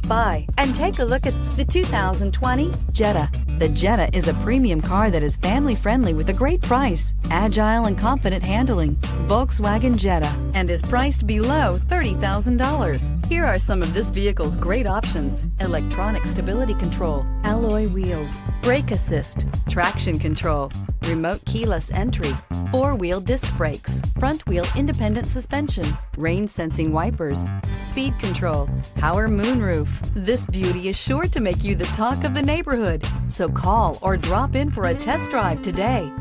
by and take a look at the 2020 Jetta. The Jetta is a premium car that is family-friendly with a great price, agile and confident handling. Volkswagen Jetta, and is priced below $30,000. Here are some of this vehicle's great options: electronic stability control, alloy wheels, brake assist, traction control, remote keyless entry, four-wheel disc brakes, front-wheel independent suspension, rain-sensing wipers, speed control, power moonroof. This beauty is sure to make you the talk of the neighborhood. So call or drop in for a test drive today.